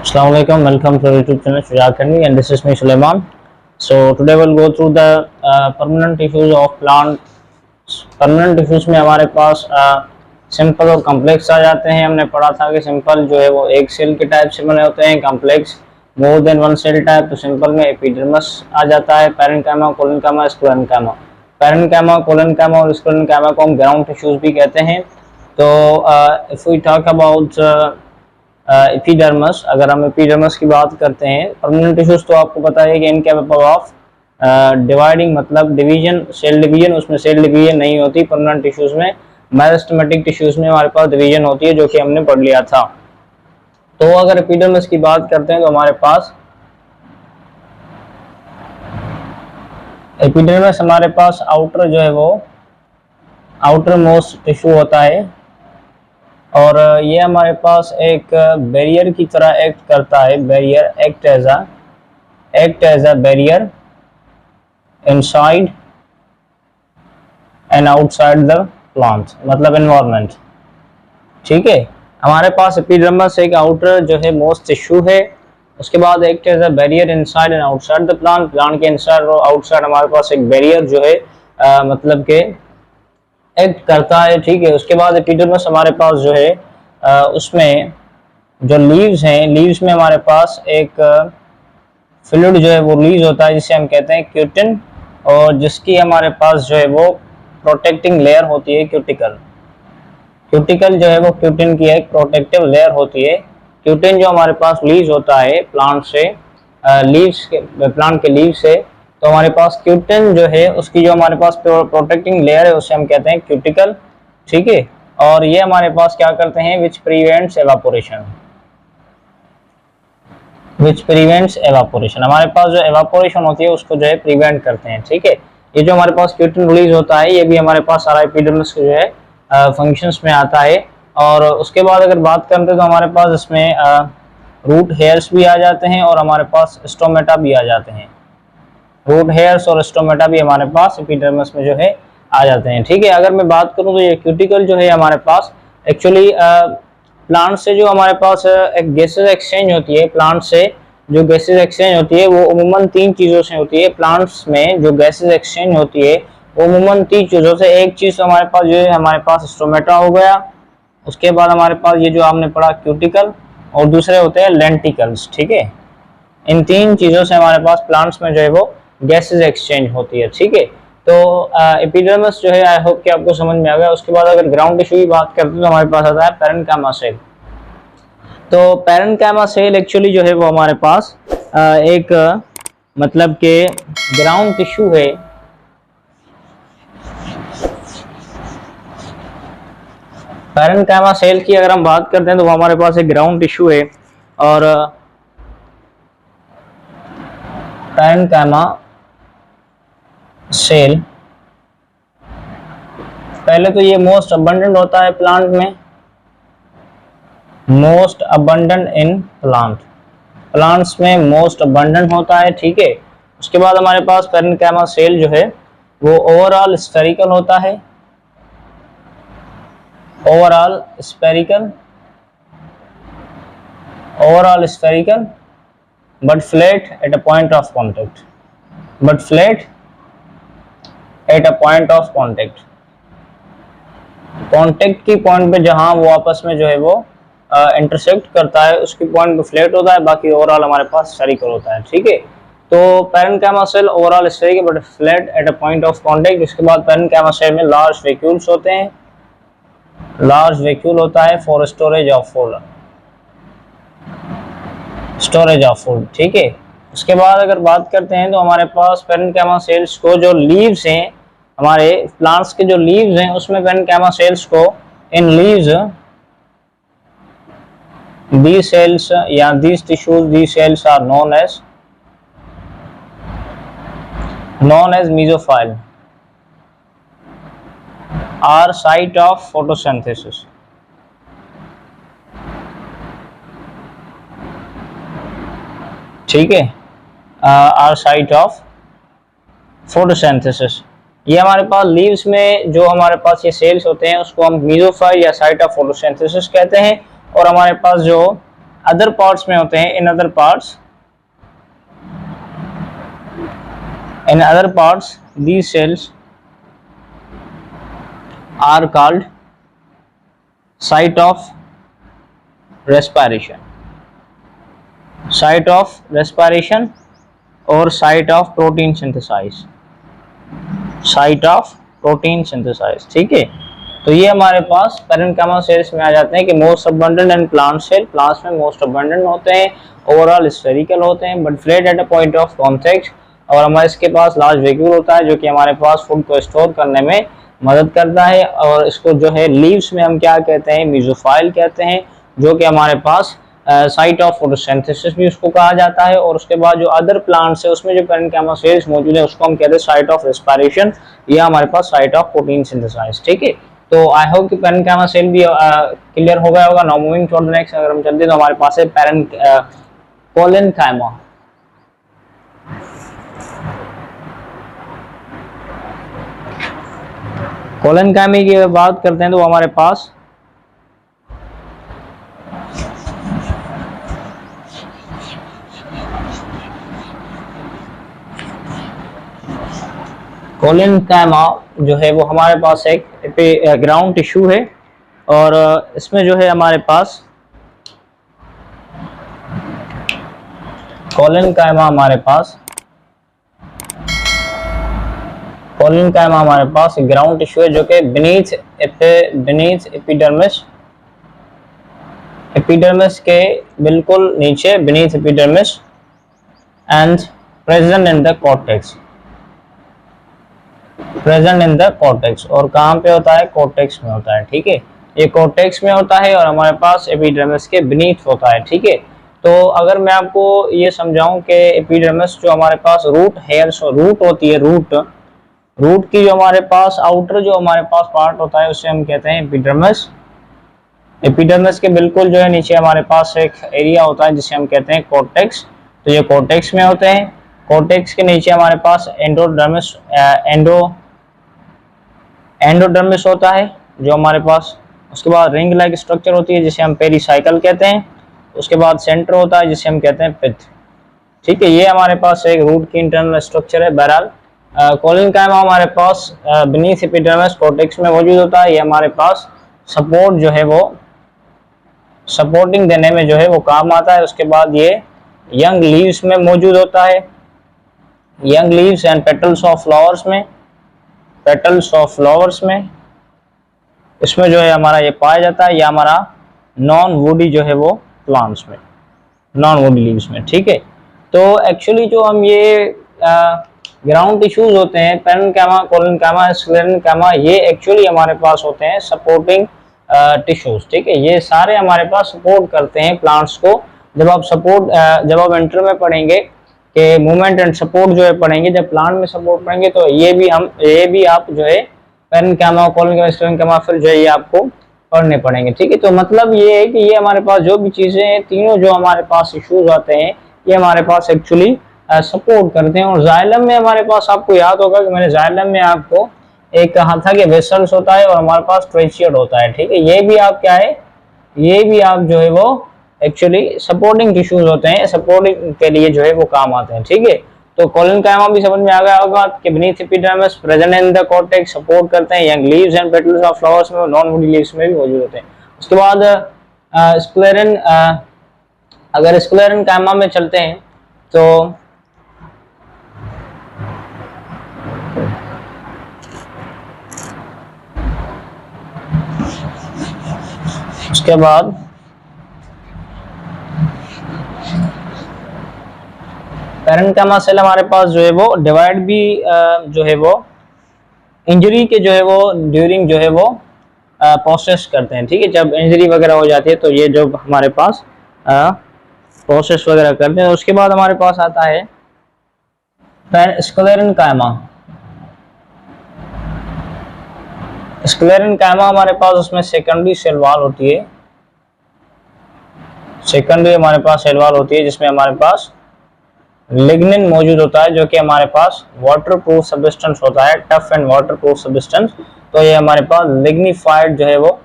Assalamualaikum, welcome to YouTube channel Shujaa Academy, and this is me Sulaiman. So today we'll go through the permanent tissues of plants. Permanent tissues में हमारे पास simple और complex आ जाते हैं। हमने पढ़ा था कि सिंपल जो है वो एक सेल के टाइप से बने होते हैं, complex more than one cell type. तो सिंपल में एपिडर्मिस आ जाता है, parenchyma, collenchyma, sclerenchyma. Parenchyma, collenchyma और स्क्लेरेन्काइमा को हम ग्राउंड टिश्यूज भी कहते हैं। तो if we talk about epidermis, अगर हम एपिडर्मिस की बात करते हैं, परमानेंट टिश्यूज तो आपको पता है कि इनकेपेबल ऑफ डिवाइडिंग, मतलब डिवीजन, सेल डिवीजन, उसमें सेल डिवीजन नहीं होती परमानेंट टिश्यूज में। मेरिस्टेमेटिक टिश्यूज में हमारे पास डिवीजन होती है, जो कि हमने पढ़ लिया था। तो अगर एपिडर्मिस की बात करते हैं तो हमारे पास एपिडर्मिस हमारे पास आउटर जो है वो आउटर मोस्ट टिश्यू होता है, और ये हमारे पास एक बैरियर की तरह एक्ट करता है। Barrier act as a barrier inside and outside the plant, मतलब एनवायरनमेंट। ठीक है, हमारे पास एपिडर्मिस एक आउटर जो है मोस्ट टिश्यू है। उसके बाद act as a barrier inside and outside the plant. Plant के इनसाइड और आउटसाइड हमारे पास एक बैरियर जो है मतलब के एक्ट करता है। ठीक है, उसके बाद एपिडर्मिस हमारे पास जो है उसमें जो लीव्स हैं, लीव्स में हमारे पास एक फ्लूइड जो है वो रिलीज होता है, जिसे हम कहते हैं क्यूटिन, और जिसकी हमारे पास जो है वो प्रोटेक्टिंग लेयर होती है, क्यूटिकल। क्यूटिकल जो है वो क्यूटिन की एक प्रोटेक्टिव लेयर होती है। क्यूटिन जो हमारे पास रिलीज होता है प्लांट से, प्लांट के लीव से, तो हमारे पास क्यूटिन जो है उसकी जो हमारे पास प्रोटेक्टिंग लेयर है उसे हम कहते हैं क्यूटिकल। ठीक है, और ये हमारे पास क्या करते हैं, विच प्रिवेंट्स एवापोरेशन। हमारे पास जो एवापोरेशन होती है उसको जो है प्रिवेंट करते हैं। ठीक है, ये जो हमारे पास क्यूटिन रिलीज होता है, ये भी हमारे पास सारा एपिडर्मिस जो है फंक्शंस में आता है। और उसके बाद अगर बात करते हैं तो हमारे पास इसमें रूट हेयर्स भी आ जाते हैं, और हमारे पास स्टोमेटा भी आ जाते हैं। रूट हेयर्स और स्टोमेटा भी हमारे पास एपिडर्मिस में जो है आ जाते हैं। ठीक है, अगर मैं बात करूं तो ये क्यूटिकल जो है हमारे पास एक्चुअली प्लांट से जो हमारे पास एक गैसेज एक्सचेंज होती है, प्लांट से जो गैसेज एक्सचेंज होती है वो उमूमन तीन चीज़ों से होती है। प्लांट्स में जो गैसेज एक्सचेंज होती है वो उमूमन तीन चीज़ों से, एक चीज़ हमारे पास जो है हमारे पास स्टोमेटा हो गया, उसके बाद हमारे पास ये जो आपने पढ़ा क्यूटिकल, और दूसरे होते हैं लेंटिकल्स। ठीक है, इन तीन चीज़ों से हमारे पास प्लांट्स में जो है वो गैसेज एक्सचेंज होती है। ठीक है, तो एपिडर्मिस जो है आई होप कि आपको समझ में आ गया। उसके बाद अगर ग्राउंड टिश्यू की बात करते हैं तो हमारे पास आता है पैरेन्काइमा सेल। तो पैरेन्काइमा सेल एक्चुअली जो है वो हमारे पास एक मतलब के ग्राउंड टिश्यू है। पैरेन्काइमा सेल की अगर हम बात करते हैं तो वो हमारे पास एक ग्राउंड टिश्यू है, और पैरेन्काइमा सेल पहले तो ये मोस्ट अबंडेंट होता है प्लांट में, मोस्ट अबंडेंट इन प्लांट्स में मोस्ट अबंडेंट होता है। ठीक है, उसके बाद हमारे पास पैरेन्काइमा सेल जो है वो ओवरऑल स्फेरिकल होता है, overall spherical but flat at a point of contact, contact की पॉइंट पे जहां वो आपस में जो है वो इंटरसेक्ट करता है उसकी पॉइंट पे फ्लैट होता है, बाकी ओवरऑल हमारे पास स्फेरिकल होता है। ठीक है, तो parenchyma cell overall spherical but flat at a point of contact. इसके बाद पैरेन्काइमा सेल में लार्ज वैक्यूल्स होते हैं, लार्ज वैक्यूल होता है फॉर स्टोरेज ऑफ फूड। ठीक है, उसके बाद अगर बात करते हैं तो हमारे पास पैरेन्काइमा सेल्स को जो लीव्स हैं, हमारे प्लांट्स के जो लीव्स हैं उसमें पैरेन्काइमा सेल्स को इन लीव्स these cells या these tissues, these cells are known as mesophyll, are site of photosynthesis। ठीक है, आर साइट ऑफ फोटोसिंथेसिस। ये हमारे पास लीव्स में जो हमारे पास ये सेल्स होते हैं उसको हम मेसोफाइल या साइट ऑफ फोटोसिंथेसिस कहते हैं। और हमारे पास जो अदर पार्ट्स में होते हैं, in other parts these cells are called site of respiration और site of protein synthesis, ठीक है। तो ये हमारे पास पैरेन्काइमा सेल्स में आ जाते हैं कि मोस्ट अबंडेंट एंड प्लांट्स में मोस्ट अबंडेंट होते हैं, ओवरऑल स्फेरिकल होते हैं but flat at a point of contact, और हमारे इसके पास लार्ज वैक्यूल होता है जो कि हमारे पास फूड को स्टोर करने में मदद करता है। और इसको जो है लीव्स में हम क्या कहते हैं, मेसोफाइल कहते हैं, जो कि हमारे पास साइट ऑफ फोटोसिंथेसिस भी उसको कहा जाता है। और उसके बाद जो अदर प्लांट्स है उसमें जो पैरेन्काइमा सेल्स मौजूद है उसको हम कहते हैं साइट ऑफ रेस्पिरेशन या हमारे पास साइट ऑफ प्रोटीन सिंथेसाइज, ठीक है। तो आई होप कि पैरेन्काइमा सेल भी क्लियर हो गया होगा। Now moving to the next, अगर हम चलते हैं तो हमारे पास है कोलेनकाइमा। कोलेनकाइमा की बात करते हैं तो हमारे पास कोलेनकाइमा जो है वो हमारे पास एक ग्राउंड टिश्यू है, और इसमें जो है हमारे पास कोलेनकाइमा हमारे पास ग्राउंड टिश्यू है जो कि बीनीथ एपिडर्मिस के बिल्कुल नीचे, beneath epidermis and present in the cortex. और कहाँ पे होता है, कॉर्टेक्स में होता है, ठीक है। ये कॉर्टेक्स में होता है और हमारे पास एपिडर्मिस के बीनीथ होता है, ठीक है। तो अगर मैं आपको ये समझाऊं कि एपिडर्मिस जो हमारे पास रूट होती है, रूट की जो हमारे पास आउटर जो हमारे पास पार्ट होता है उसे हम कहते हैं एपिडर्मिस के बिल्कुल जो है नीचे हमारे पास एक एरिया होता है जिसे हम कहते हैं कॉर्टेक्स। तो ये कॉर्टेक्स में होते हैं। कॉर्टेक्स के नीचे हमारे पास एंडोडर्मिस होता है जो हमारे पास, उसके बाद रिंग लाइक स्ट्रक्चर होती है जिसे हम पेरिसाइकल कहते हैं, उसके बाद सेंटर होता है जिसे हम कहते हैं पिथ, ठीक है। ये हमारे पास एक रूट की इंटरनल स्ट्रक्चर है। बहरहाल कोलेनकाइमा हमारे पास बीनीथ एपिडर्मिस कॉर्टेक्स में मौजूद होता है। ये हमारे पास सपोर्ट जो है वो सपोर्टिंग देने में जो है वो काम आता है। उसके बाद ये यंग लीव्स में मौजूद होता है, young leaves and petals of flowers में इसमें जो है हमारा ये पाया जाता है। या हमारा नॉन वुडी जो है वो प्लांट्स में, नॉन वुडी लीव्स में, ठीक है। तो एक्चुअली जो हम ये ग्राउंड टिश्यूज होते हैं, पैरेन्काइमा, कोलेनकाइमा, स्क्लेरेनकाइमा, ये एक्चुअली हमारे पास होते हैं सपोर्टिंग टिश्यूज, ठीक है। ये सारे हमारे पास सपोर्ट करते हैं प्लांट्स को। जब आप इंटर में पढ़ेंगे कि मूवमेंट एंड सपोर्ट जो है पढ़ेंगे, जब प्लांट में सपोर्ट पढ़ेंगे तो ये भी आप जो है पैरेन्काइमा, कोलेनकाइमा, स्क्लेरेनकाइमा फिर जो है ये आपको पढ़ने पड़ेंगे, ठीक है। तो मतलब ये है कि ये हमारे पास जो भी चीजें हैं, तीनों जो हमारे पास इश्यूज आते हैं ये हमारे पास एक्चुअली सपोर्ट करते हैं। और जाइलम में हमारे पास, आपको याद होगा कि मैंने जाइलम में आपको एक कहा था कि वेसल्स होता है और हमारे पास ट्रेचियड होता है, ठीक है। ये भी आप क्या है, ये भी आप जो है वो एक्चुअली सपोर्टिंग टिश्यूज होते हैं, सपोर्टिंग के लिए जो है वो काम आते हैं, ठीक है। तो कोलेनकाइमा भी समझ में आ गया होगा कि beneath epidermis present in the cortex, support करते हैं, young leaves and petals of flowers में, नॉन वुडी लीव्स में भी मौजूद होते हैं। उसके बाद अगर स्क्लेरेनकाइमा में चलते हैं तो उसके बाद पैरेन्काइमा सेल हमारे पास जो है वो डिवाइड भी जो है वो इंजरी के जो है वो ड्यूरिंग जो है वो प्रोसेस करते हैं, ठीक है। जब इंजरी वगैरह हो जाती है तो ये जो हमारे पास प्रोसेस वगैरह करते हैं। उसके बाद हमारे पास आता है स्क्लेरेनकाइमा। स्क्लेरेनकाइमा हमारे पास उसमें सेकेंडरी सेल वॉल होती है, सेकेंडरी हमारे पास सेल वॉल होती है जिसमें हमारे पास लिग्निन मौजूद होता है जो कि हमारे पास वाटरप्रूफ सब्सटेंस होता है, टफ एंड वाटरप्रूफ सब्सटेंस। तो ये हमारे पास लिग्निफाइड जो है वो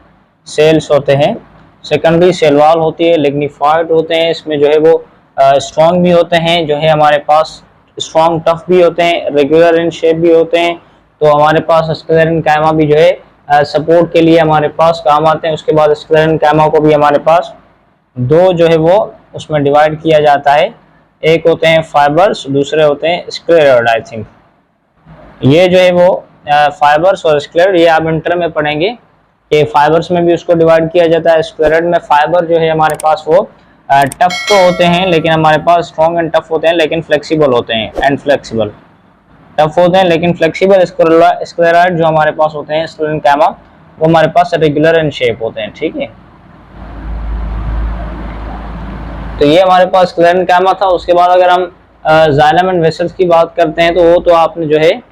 सेल्स होते हैं, सेकेंडरी सेल वॉल होती है, लिग्निफाइड होते हैं, इसमें जो है वो स्ट्रॉन्ग भी होते हैं, जो है हमारे पास स्ट्रॉन्ग टफ भी होते हैं, रेगुलर इन शेप भी होते हैं। तो हमारे पास स्क्लेरेन्काइमा भी जो है सपोर्ट के लिए हमारे पास काम आते हैं। उसके बाद स्क्लेरेन्काइमा को भी हमारे पास दो जो है वो उसमें डिवाइड किया जाता है, एक होते हैं फाइबर्स, दूसरे होते हैं स्क्लेरॉइड। आई थिंक ये जो है वो फाइबर्स और स्क्लेरॉइड, ये आप इंटर में पढ़ेंगे कि फाइबर्स में भी उसको डिवाइड किया जाता है। स्क्लेरॉइड में फाइबर जो है हमारे पास वो टफ तो होते हैं, लेकिन हमारे पास स्ट्रॉन्ग एंड टफ होते हैं, लेकिन फ्लेक्सिबल होते हैं एंड फ्लेक्सिबल। टफ होते हैं लेकिन फ्लेक्सिबल। स्क्लेरॉइड जो हमारे पास होते हैं स्क्लेरेन्काइमा, वो हमारे पास रेगुलर इन शेप होते हैं। ठीक है, तो ये हमारे पास स्क्लेरेन्काइमा था। उसके बाद अगर हम जाइलम एंड वेसल्स की बात करते हैं, तो वो तो आपने जो है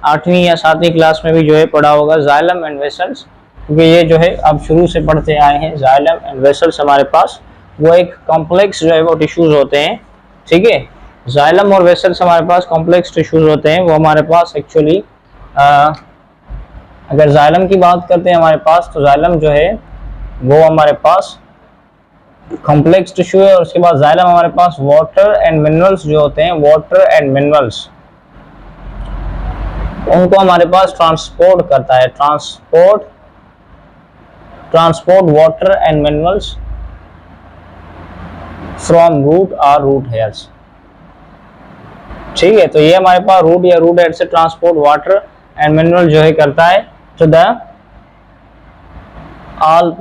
8वीं या 7वीं क्लास में भी जो है पढ़ा होगा जाइलम एंड वेसल्स, क्योंकि ये जो है आप शुरू से पढ़ते आए हैं। जाइलम एंड वेसल्स हमारे पास वो एक कॉम्प्लेक्स जो है वो टिश्यूज होते हैं। ठीक है, जाइलम और वेसल्स हमारे पास कॉम्प्लेक्स टिश्यूज होते हैं। वो हमारे पास एक्चुअली अगर जाइलम की बात करते हैं हमारे पास, तो जाइलम जो है वो हमारे पास कॉम्प्लेक्स टिश्यू है। और उसके बाद जाइलम हमारे पास वाटर एंड मिनरल्स जो होते हैं, वाटर एंड मिनरल्स, उनको हमारे पास ट्रांसपोर्ट करता है। Transport water and minerals from root और रूट हेयर्स। ठीक है, तो ये हमारे पास रूट या रूट हेयर से ट्रांसपोर्ट वाटर एंड मिनरल जो है करता है to the all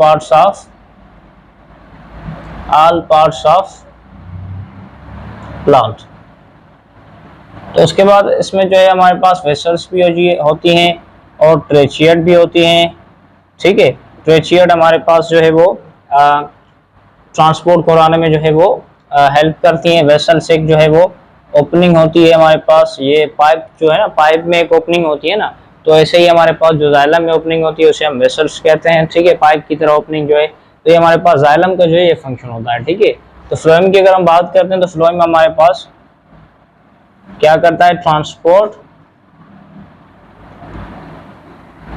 parts of plant. तो उसके बाद इसमें जो है हमारे पास वेसल्स भी होती हैं और ट्रेचियड भी होती हैं। ठीक है, ट्रेचियड हमारे पास जो है वो ट्रांसपोर्ट कराने में जो है वो हेल्प करती हैं। वेसल्स एक जो है वो ओपनिंग होती है हमारे पास, ये पाइप जो है ना, पाइप में एक ओपनिंग होती है ना, तो ऐसे ही हमारे पास जो जाइलम में ओपनिंग होती है उसे हम वेसल्स कहते हैं। ठीक है, पाइप की तरह ओपनिंग जो है, तो ये हमारे पास जाइलम का जो है ये फंक्शन होता है। ठीक है, तो फ्लोएम की अगर हम बात करते हैं, तो फ्लोएम हमारे पास क्या करता है, transport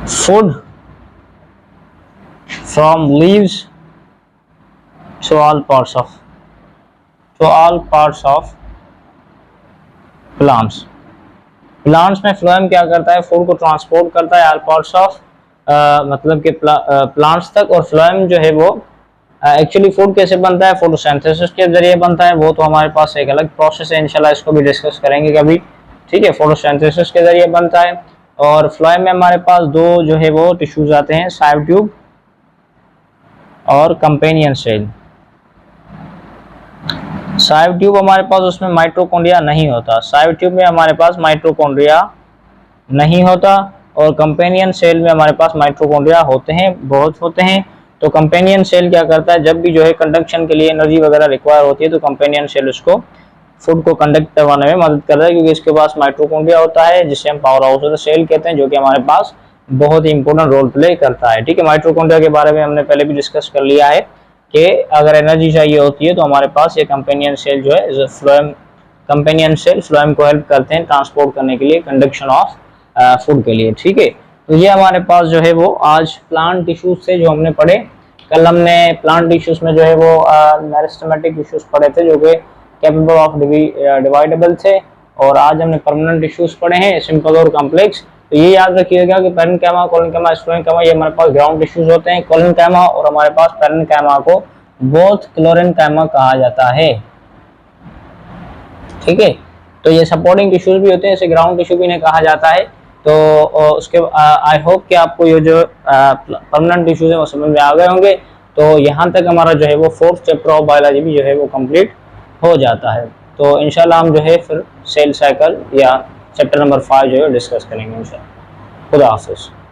food from leaves to all parts of plants. Plants में फ्लोएम क्या करता है, फूड को ट्रांसपोर्ट करता है ऑल पार्ट्स ऑफ मतलब कि प्लांट्स तक। और फ्लोएम जो है वो एक्चुअली फूड कैसे बनता है, फोटोसिंथेसिस के जरिए बनता है। वो तो हमारे पास एक अलग प्रोसेस है, इंशाल्लाह इसको भी डिस्कस करेंगे कभी। ठीक है, फोटोसिंथेसिस के जरिए बनता है। और फ्लोएम में हमारे पास दो जो है वो टिश्यूज आते हैं, साइव ट्यूब और कंपेनियन सेल। साइव ट्यूब हमारे पास उसमें माइटोकॉन्ड्रिया नहीं होता, साइव ट्यूब में हमारे पास माइटोकॉन्ड्रिया नहीं होता। और कंपेनियन सेल में हमारे पास माइटोकॉन्ड्रिया होते हैं, बहुत होते हैं। तो कंपेनियन सेल क्या करता है, जब भी जो है कंडक्शन के लिए एनर्जी वगैरह रिक्वायर होती है, तो कंपेनियन सेल उसको फूड को कंडक्ट करवाने में मदद करता है, क्योंकि इसके पास माइटोकॉन्ड्रिया होता है, जिसे हम power house of the cell कहते हैं, जो कि हमारे पास बहुत ही इंपॉर्टेंट रोल प्ले करता है। ठीक है, माइटोकॉन्ड्रिया के बारे में हमने पहले भी डिस्कस कर लिया है कि अगर एनर्जी चाहिए होती है तो हमारे पास ये कंपेनियन सेल जो है फ्लोएम, कंपेनियन सेल फ्लोएम को हेल्प करते हैं ट्रांसपोर्ट करने के लिए, कंडक्शन ऑफ फूड के लिए। ठीक है, तो ये हमारे पास जो है वो आज प्लांट टिश्यूज से जो हमने पढ़े। कल हमने प्लांट टिश्यूज में जो है वो मेरिस्टेमेटिक टिश्यूज पढ़े थे, जो कि कैपेबल ऑफ डिवाइडेबल थे। और आज हमने परमानेंट टिश्यूज पढ़े हैं, सिंपल और कॉम्प्लेक्स। तो ये याद रखिएगा कि पैरेन्काइमा, कोलेनकाइमा, स्क्लेरेन्काइमा, ये हमारे पास ग्राउंड टिश्यूज होते हैं। कोलेनकाइमा और हमारे पास पैरेन्काइमा को बोथ क्लोरेन्काइमा कहा जाता है। ठीक है, तो ये सपोर्टिंग टिश्यूज भी होते हैं, इसे ग्राउंड टिश्यू भी कहा जाता है। तो उसके आई होप कि आपको ये जो परमानेंट टिश्यूज है वो समझ में आ गए होंगे। तो यहाँ तक हमारा जो है वो 4th चैप्टर ऑफ बायोलॉजी भी जो है वो कंप्लीट हो जाता है। तो इंशाल्लाह हम जो है फिर सेल साइकिल या चैप्टर नंबर 5 जो है डिस्कस करेंगे इंशाल्लाह। खुदा हाफिज़।